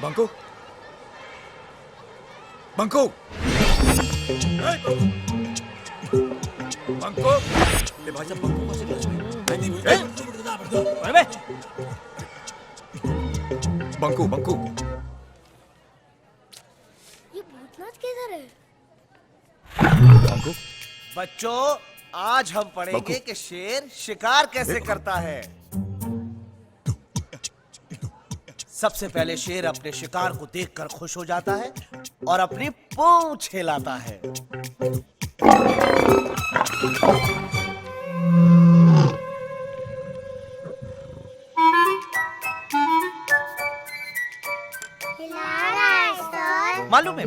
बंकू, बंकू, बंकू, ये भाई साहब बंकू कैसे बंकू बंकू ये भूतनाथ किधर है? बंकू बच्चों, आज हम पढ़ेंगे कि शेर शिकार कैसे करता है। सबसे पहले शेर अपने शिकार को देखकर खुश हो जाता है और अपनी पूंछ हिलाता है। मालूम है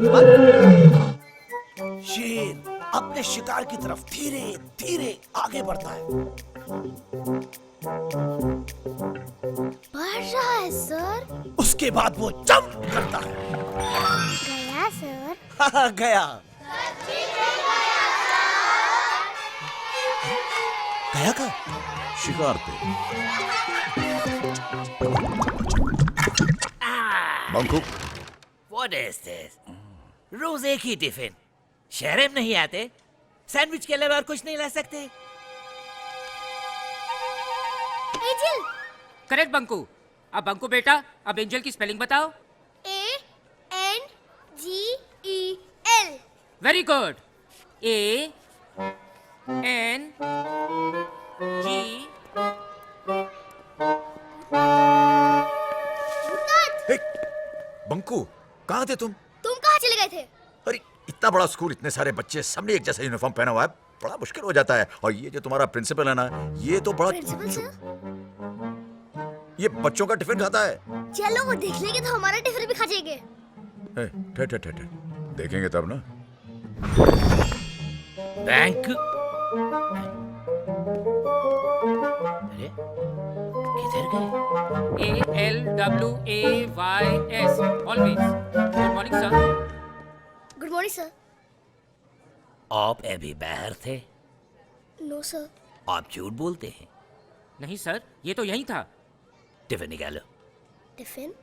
शेर अपने शिकार की तरफ धीरे धीरे आगे बढ़ता है। बढ़ रहा है सर। उसके बाद वो जंप करता है। गया सर। हाँ, गया। गया का शिकार पे। Banku, What is this? रोज एक ही टिफिन। शहर में नहीं आते? सैंडविच के अलावा और कुछ नहीं ला सकते? एंजल। करेक्ट बंकू। अब बंकू बेटा, अब एंजल की स्पेलिंग बताओ। ANGEL। Very good. ANG। Banku, कहाँ थे तुम? तुम कहाँ चले गए थे? अरे इतना बड़ा स्कूल, इतने सारे बच्चे, सबने एक जैसा यूनिफॉर्म पहना हुआ है, बड़ा मुश्किल हो जाता है। और ये जो तुम्हारा प्रिंसिपल है ना, ये तो बड़ा प्रिंसिपल सर? ये बच्चों का टिफिन खाता है। चलो वो देख लेंगे तो हमारा टिफिन भी खा जाएंगे। ठहर ठहर ठहर, देखेंगे तब ना। बैंक। अरे किधर गए? ALWAYS always. Good morning sir. Good morning sir. आप अभी बाहर थे? No sir. आप झूठ बोलते हैं। नहीं सर, ये तो यही था। टिफिन निकालो। टिफिन?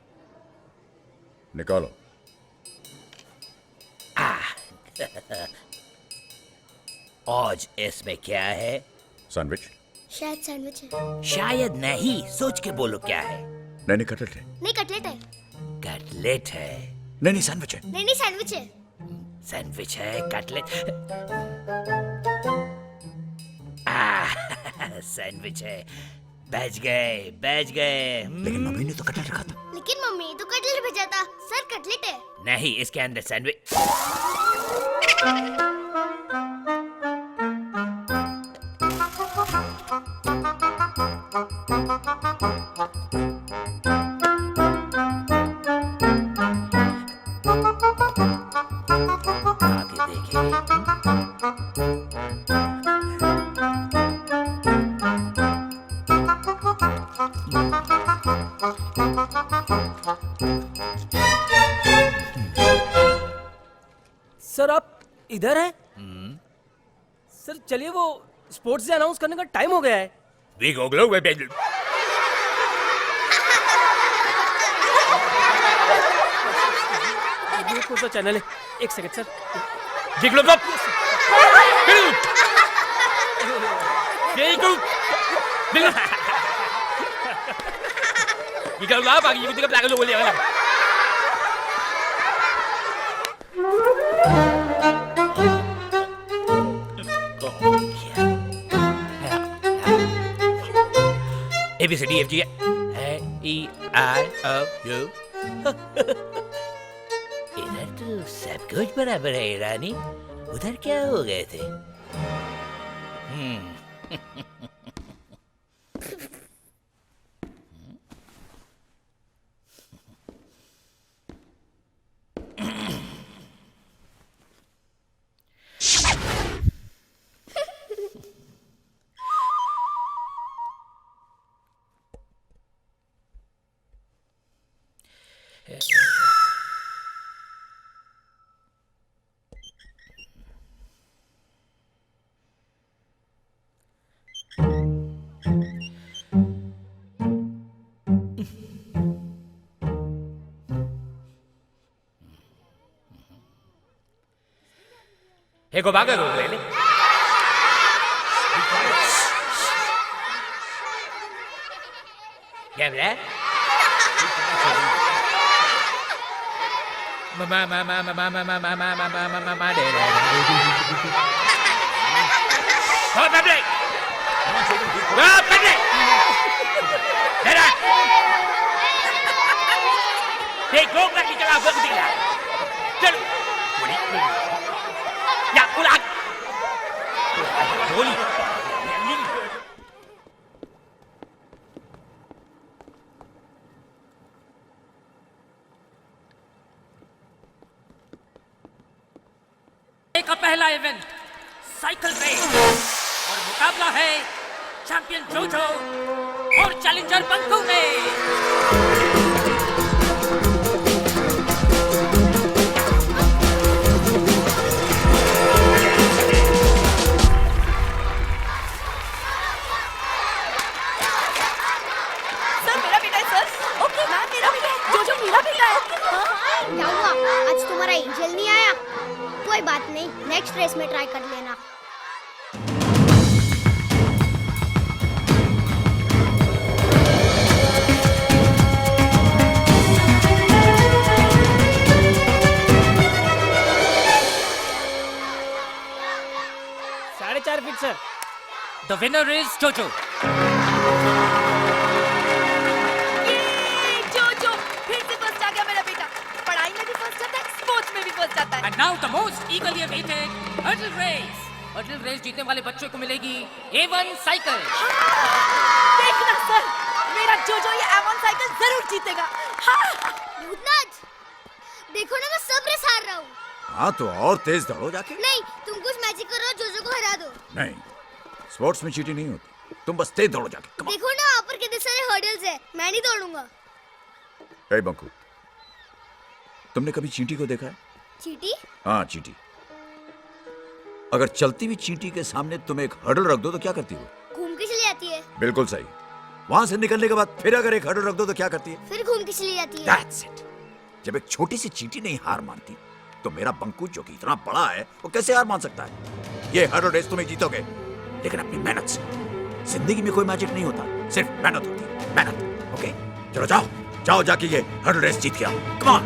निकालो। आज इसमें क्या है? सैंडविच? शायद सैंडविच है। शायद नहीं, सोच के बोलो क्या है। नहीं कटलेट है। नहीं कटलेट है। कटलेट है। नहीं सैंडविच है। नहीं सैंडविच है। सैंडविच है, कटलेट। सैंडविच है। बच गए। लेकिन मम्मी ने तो कटलेट रखा था। लेकिन मम्मी तो कटलेट भेजा था। सर कटलेट है। नहीं, इसके अंदर सैंडविच। आगे देखेंगे। सर आप इधर हैं? सर चलिए, वो स्पोर्ट्स डे अनाउंस करने का टाइम हो गया है। ये कौन सा चैनल है? एक सेकंड सर। ABCDFG EIOU। इधर तो सब कुछ बराबर है रानी। उधर क्या हो गए थे? हे को भागा ले ले क्या बोला मा दे हो बेबे हो बेबे तेरा Hei, kau nak bicara apa ketika? Cel, boleh. Ya, ulang. Boleh. का पहला इवेंट साइकिल रेस और मुकाबला है चैंपियन जोजो और चैलेंजर बंकू में क्या हुआ? आज तुम्हारा एंजल नहीं आया? कोई बात नहीं, नेक्स्ट रेस में ट्राई कर लेना। $4.5 feet sir. The winner is Jojo. And now the most eagerly awaited hurdle race. Hurdle race जीतने वाले बच्चों को मिलेगी A1 साइकिल। देखना सर, मेरा जोजो ये A1 साइकिल जरूर जीतेगा। भूतनाथ, देखो ना मैं सब रेस हार रहा हूँ। हाँ तो और तेज दौड़ो जाके। नहीं, तुम कुछ मैजिक करो, जोजो को हरा दो। नहीं, स्पोर्ट्स में चीटिंग नहीं होती, तुम बस तेज दौड़ो जाके। Come on. देखो ना वहाँ पर कितने सारे हर्डल्स है, मैं नहीं दौड़ूंगा। हे बंकू, तुमने कभी चींटी को देखा है? चींटी? हाँ चींटी। अगर चलती हुई चींटी के सामने तुम एक हर्डल रख दो तो क्या करती हो? घूम के चली जाती है। बिल्कुल सही। वहां से निकलने के बाद फिर अगर एक हर्डल रख दो तो क्या करती है? फिर घूम के चली जाती है। That's it. जब एक छोटी सी चींटी नहीं हार मानती तो मेरा बंकू जो कि इतना बड़ा है वो कैसे हार मान सकता है? ये हर्डल रेस तुम्हें जीतोगे, लेकिन अपनी मेहनत से। जिंदगी में कोई मैजिक नहीं होता, सिर्फ मेहनत होती है। मेहनत। ओके, चलो जाओ जाओ जाके ये हर्डल रेस जीत के आओ। Come on.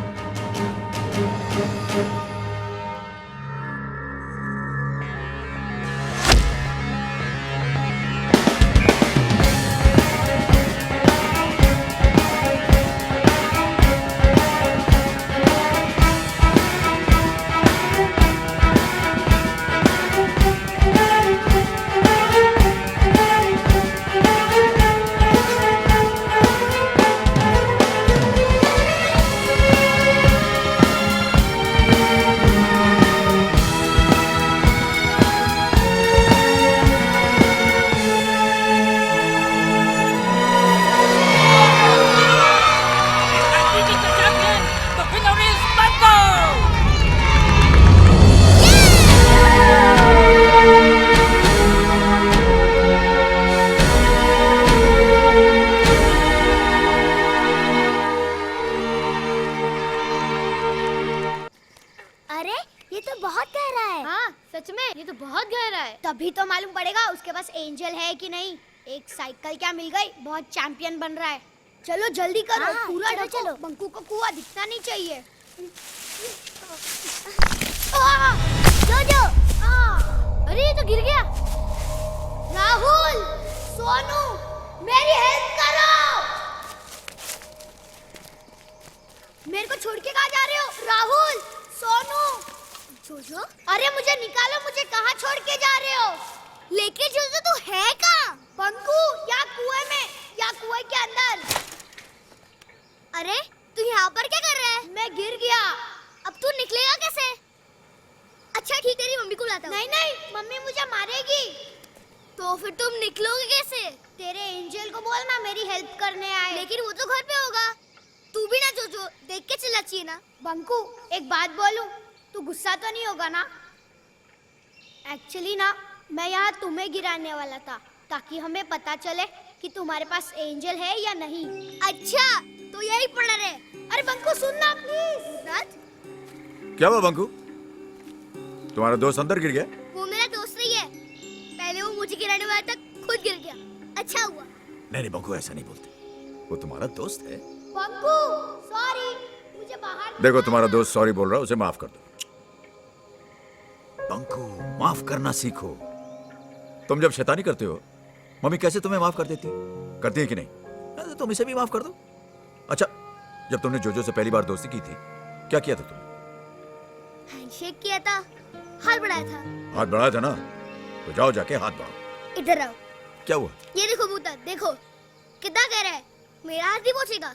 तभी तो मालूम पड़ेगा उसके पास एंजल है कि नहीं। एक साइकिल क्या मिल गई, बहुत चैंपियन बन रहा है। चलो जल्दी करो, पूरा चलो, बंकू को कुआं दिखना नहीं चाहिए। जोजो, अरे ये तो गिर गया। राहुल, सोनू, मेरी हेल्प करो। मेरे को छोड़ के कहाँ जा रहे हो? राहुल, सोनू, जोजो, अरे मुझे निकालो, मुझे कहाँ छोड़ के जा रहे हो? लेके जोजो तू है कहाँ? बंकू, या कुएं में या कुएं के अंदर। अरे तू यहाँ पर क्या कर रहा है? मैं गिर गया। अब तू निकलेगा कैसे? अच्छा ठीक, तेरी मम्मी को लाता हूँ। नहीं नहीं, मम्मी मुझे मारेगी। तो फिर तुम निकलोगे कैसे? तेरे एंजल को बोलना मेरी हेल्प करने आए। लेकिन वो तो घर पे होगा। तू भी ना जोजो, देख के चलना चाहिए ना। बंकू, एक बात बोलूं, तू गुस्सा तो नहीं होगा ना? एक्चुअली ना, मैं यहाँ तुम्हें गिराने वाला था ताकि हमें पता चले कि तुम्हारे पास एंजल है या नहीं। अच्छा, तो यही पड़ा रहे। अरे बंकू सुनना प्लीज। क्या हुआ बंकू? तुम्हारा दोस्त अंदर गिर गया? वो मेरा दोस्त नहीं है, पहले वो मुझे गिराने वाला था, खुद गिर गया। अच्छा हुआ। नहीं बंकू, ऐसा नहीं बोलते, वो तुम्हारा दोस्त है। बंकू सॉरी, मुझे बाहर देखो तुम्हारा दोस्त सॉरी बोल रहा है, उसे माफ कर दो। बंकू माफ करना सीखो। तुम जब शैतानी करते हो, मम्मी कैसे तुम्हें माफ कर देती है? करती है कि नहीं? तो तुम इसे भी माफ कर दो। अच्छा, जब तुमने जोजो से पहली बार दोस्ती की थी, क्या किया था तुमने? हैंडशेक किया था, हाथ बढ़ाया था। हाथ बढ़ाया था ना, तो जाओ जाके हाथ बढ़ाओ। इधर आओ। क्या हुआ? ये देखो बूता, देखो कितना कह रहा है, मेरा हाथ नहीं पहुंचेगा।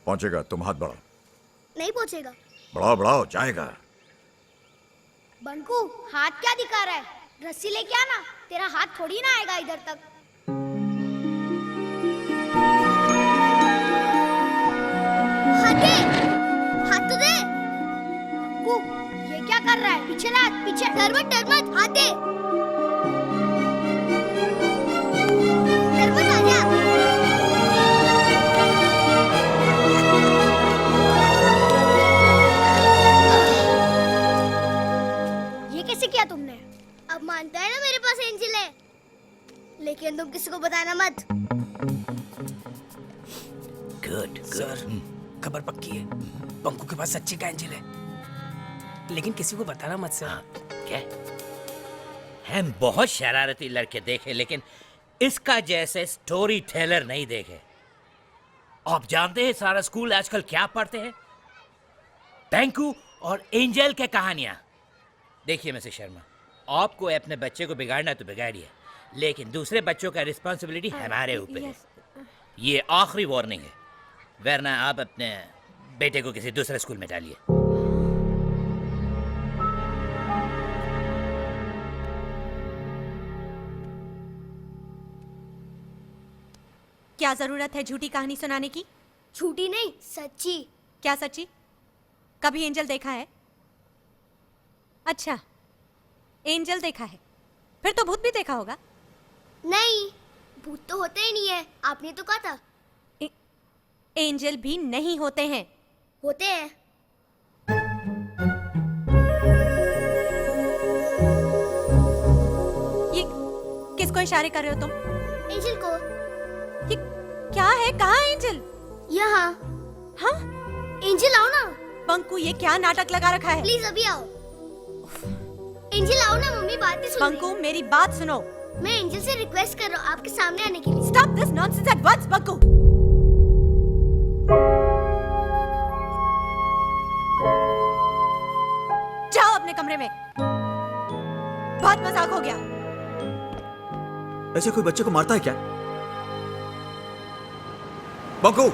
पहुंचेगा, तुम हाथ बढ़ाओ। नहीं पहुंचेगा। बढ़ाओ बढ़ाओ, जाएगा। बंकू हाथ क्या दिखा रहा है? रस्सी लेके आना, तेरा हाथ थोड़ी ना आएगा इधर तक। हाथ दे, हाथ तो दे। बंकू ये क्या कर रहा है? पीछे ला, पीछे। डर मत, हाथ दे। डर मत, आजा। ये कैसे किया तुमने? अब मानता है ना मेरे पास एंजल है, लेकिन तुम किसी को बताना मत। गुड सर, खबर पक्की है, बंकू के पास सच्ची का एंजल है, लेकिन किसी को बताना मत सर। क्या? हम बहुत शरारती लड़के देखे, लेकिन इसका जैसे स्टोरी टेलर नहीं देखे। आप जानते हैं सारा स्कूल आजकल क्या पढ़ते हैं? बंकू और एंजल के कहानियां। देखिए मिस्टर शर्मा, आपको अपने बच्चे को बिगाड़ना तो बिगाड़िए, लेकिन दूसरे बच्चों का रिस्पॉन्सिबिलिटी हमारे ऊपर है। ये आखिरी वार्निंग है, वरना आप अपने बेटे को किसी दूसरे स्कूल में डालिए। क्या जरूरत है झूठी कहानी सुनाने की? झूठी नहीं, सच्ची। क्या सच्ची? कभी एंजल देखा है? अच्छा, एंजल देखा है, फिर तो भूत भी देखा होगा। नहीं, भूत तो होते ही नहीं है, आपने तो कहा था। एंजल भी नहीं होते हैं। होते हैं। ये किसको इशारे कर रहे हो तुम? एंजल को। ये क्या है? कहाँ है एंजल? यहाँ। हाँ? एंजल आओ ना। बंकू ये क्या नाटक लगा रखा है? प्लीज अभी आओ। एंजल आओ ना, मम्मी बात नहीं सुन रही। बंकू मेरी बात सुनो। मैं एंजल से रिक्वेस्ट कर रहा हूँ आपके सामने आने के लिए। Stop this nonsense at once, Banku. जाओ अपने कमरे में। बहुत मजाक हो गया। ऐसे कोई बच्चे को मारता है क्या? बंकू